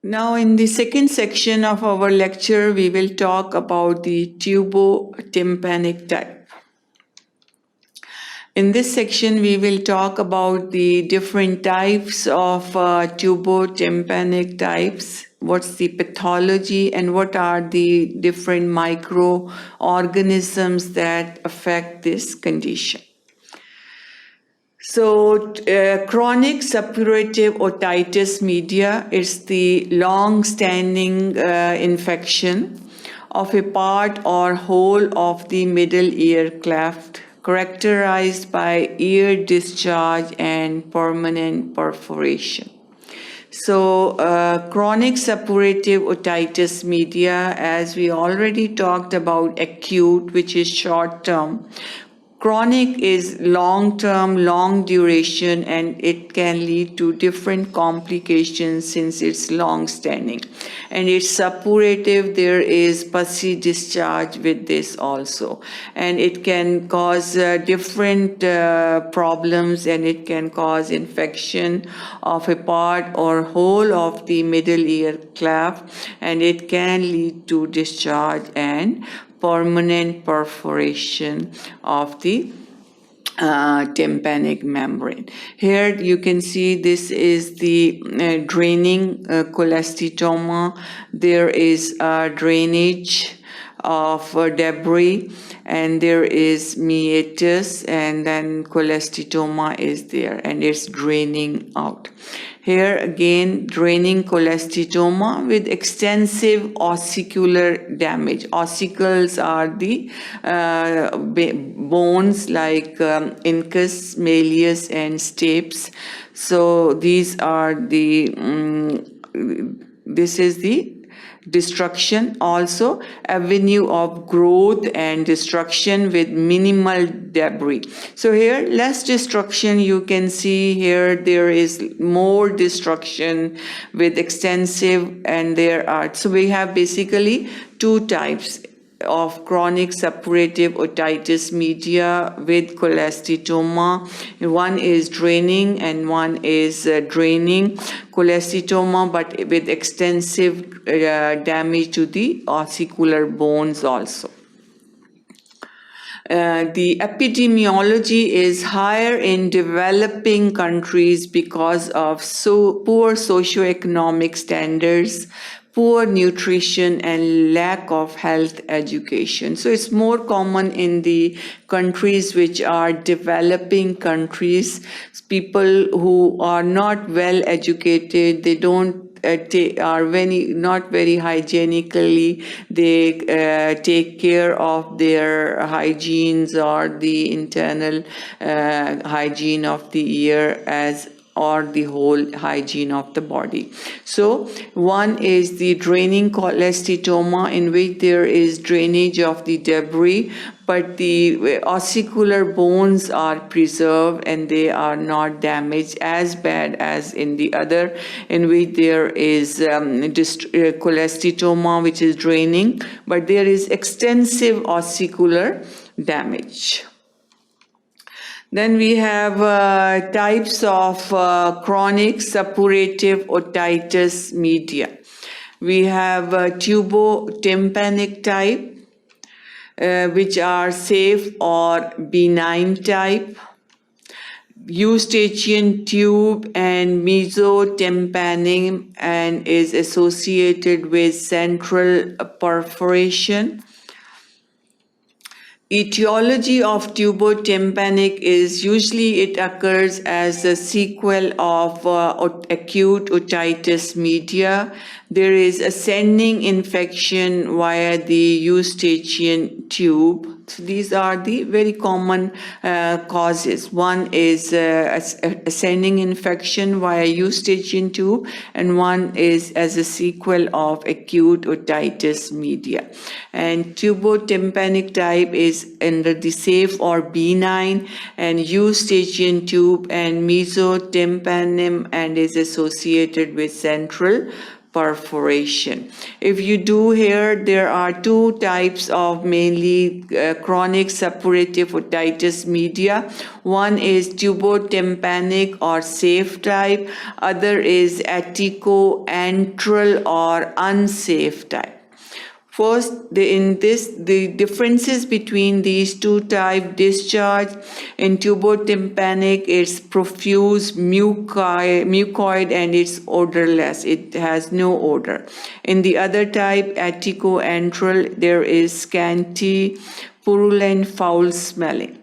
Now, in the second section of our lecture, we will talk about the tubotympanic type. In this section, we will talk about the different types of tubotympanic types, what's the pathology, and what are the different microorganisms that affect this condition. So, chronic suppurative otitis media is the long-standing infection of a part or whole of the middle ear cleft, characterized by ear discharge and permanent perforation. So, chronic suppurative otitis media, as we already talked about acute, which is short-term. Chronic is long-term, long duration, and it can lead to different complications since it's long-standing. And it's suppurative, there is pussy discharge with this also. And it can cause different problems, and it can cause infection of a part or whole of the middle ear cleft, and it can lead to discharge and permanent perforation of the tympanic membrane. Here you can see this is the draining cholesteatoma. There is drainage of debris, and there is meatus, and then cholesteatoma is there, and it's draining out. Here again, draining cholesteatoma with extensive ossicular damage. Ossicles are the bones like incus, malleus, and stapes. So these are the, this is the destruction, also avenue of growth and destruction with minimal debris. So here less destruction, you can see here there is more destruction with extensive, and there are, so we have basically two types of chronic suppurative otitis media with cholesteatoma. One is draining and one is draining cholesteatoma, but with extensive damage to the ossicular bones also. The epidemiology is higher in developing countries because of poor socioeconomic standards, poor nutrition, and lack of health education. So it's more common in the countries which are developing countries. People who are not well educated, they don't are not very hygienically, they take care of their hygienes or the internal hygiene of the ear or the whole hygiene of the body. So one is the draining cholesteatoma, in which there is drainage of the debris, but the ossicular bones are preserved and they are not damaged as bad as in the other, in which there is cholesteatoma, which is draining, but there is extensive ossicular damage. Then we have types of chronic suppurative otitis media. We have tubotympanic type, which are safe or benign type, eustachian tube and mesotympanic, and is associated with central perforation. Etiology of tubotympanic is usually it occurs as a sequel of acute otitis media. There is ascending infection via the eustachian tube. So these are the very common causes. One is ascending infection via eustachian tube, and one is as a sequel of acute otitis media. And tubotympanic type is under the safe or benign, and eustachian tube and mesotympanic, and is associated with central perforation. If you do here, there are two types of mainly chronic suppurative otitis media. One is tubotympanic or safe type, other is atticoantral or unsafe type. First, the differences between these two types: discharge in tubotympanic, it's profuse mucoid and it's odorless. It has no odor. In the other type, atticoantral, there is scanty, purulent, foul smelling.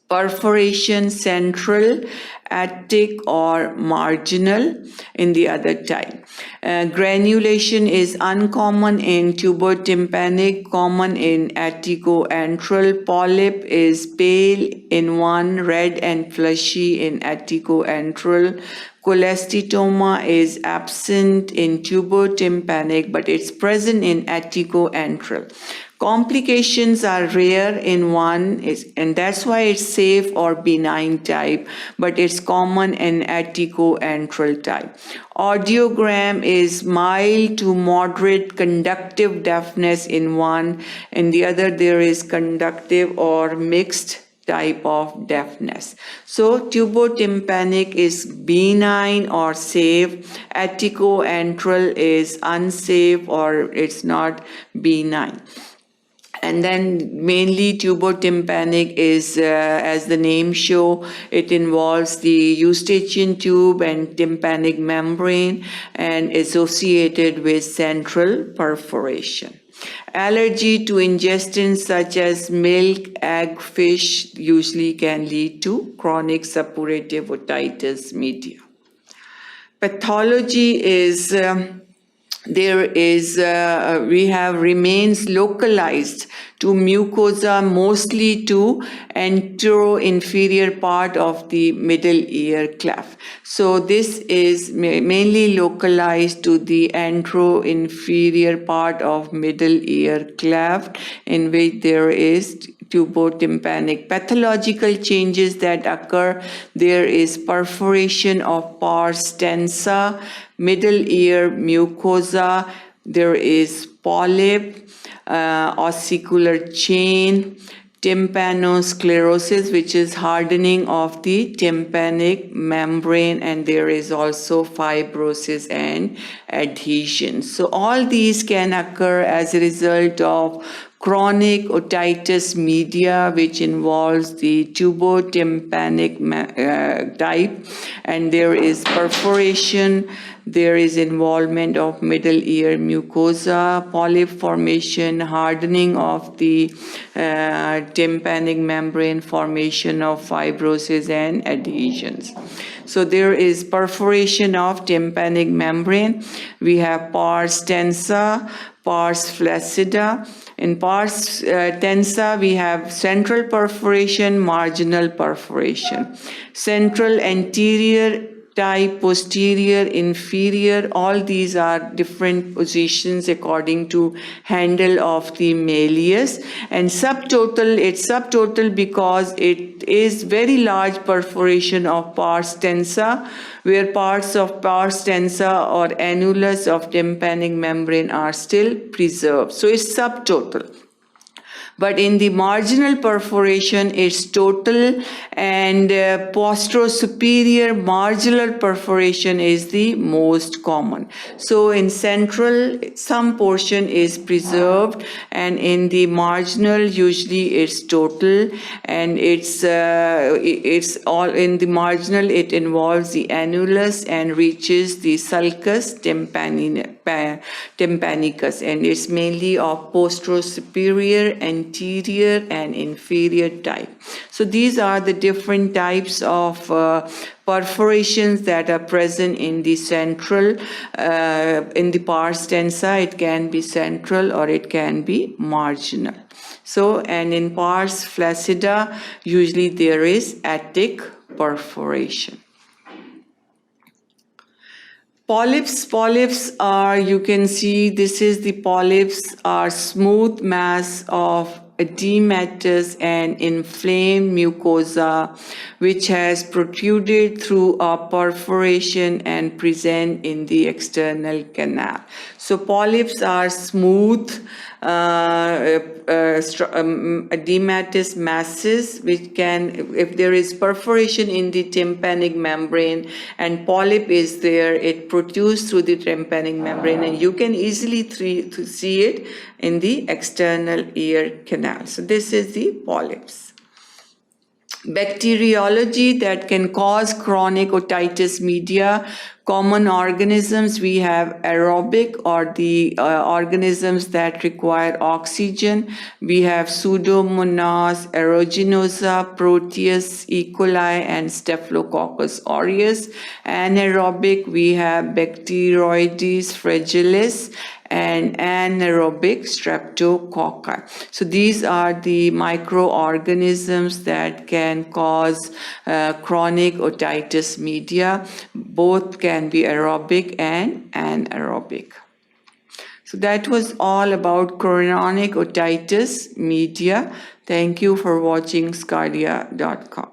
Perforation central, attic or marginal in the other type. Granulation is uncommon in tubotympanic, common in atticoantral. Polyp is pale in one, red and fleshy in atticoantral. Cholesteatoma is absent in tubotympanic, but it's present in atticoantral. Complications are rare in one, and that's why it's safe or benign type, but it's common in atticoantral type. Audiogram is mild to moderate conductive deafness in one, and the other there is conductive or mixed type of deafness. So tubotympanic is benign or safe, atticoantral is unsafe or it's not benign. And then mainly tubotympanic is, as the name show, it involves the eustachian tube and tympanic membrane and associated with central perforation. Allergy to ingestins such as milk, egg, fish usually can lead to chronic suppurative otitis media. Pathology is we have remains localized to mucosa, mostly to antero-inferior part of the middle ear cleft. So this is mainly localized to the antero-inferior part of middle ear cleft, in which there is tubotympanic. Pathological changes that occur, there is perforation of pars tensa, middle ear mucosa, there is polyp, ossicular chain, tympanosclerosis, which is hardening of the tympanic membrane, and there is also fibrosis and adhesion. So all these can occur as a result of chronic otitis media, which involves the tubotympanic type, and there is perforation, there is involvement of middle ear mucosa, polyp formation, hardening of the tympanic membrane, formation of fibrosis and adhesions. So there is perforation of tympanic membrane. We have pars tensa, pars flaccida. In pars tensa, we have central perforation, marginal perforation. Central anterior type, posterior, inferior, all these are different positions according to handle of the malleus. And subtotal, it's subtotal because it is very large perforation of pars tensa, where parts of pars tensa or annulus of tympanic membrane are still preserved. So it's subtotal. But in the marginal perforation, it's total, and posterior marginal perforation is the most common. So in central, some portion is preserved, and in the marginal, usually it's total, and it's all in the marginal. It involves the annulus and reaches the sulcus tympanicus, and it's mainly of posterior, anterior and inferior type. So these are the different types of perforations that are present in the central, in the pars tensa. It can be central or it can be marginal. So, and in pars flaccida, usually there is attic perforation. Polyps are, you can see, this is the polyps, are smooth mass of edematous and inflamed mucosa which has protruded through a perforation and present in the external canal. So polyps are smooth edematous masses which can, if there is perforation in the tympanic membrane and polyp is there, it protrudes through the tympanic membrane and you can easily see it in the external ear canal. So this is the polyps. Bacteriology that can cause chronic otitis media. Common organisms, we have aerobic or the organisms that require oxygen. We have Pseudomonas aeruginosa, Proteus, E. coli, and Staphylococcus aureus. Anaerobic, we have Bacteroides fragilis and anaerobic streptococci. So these are the microorganisms that can cause chronic otitis media. Both can be aerobic and anaerobic. So that was all about chronic otitis media. Thank you for watching sqadia.com.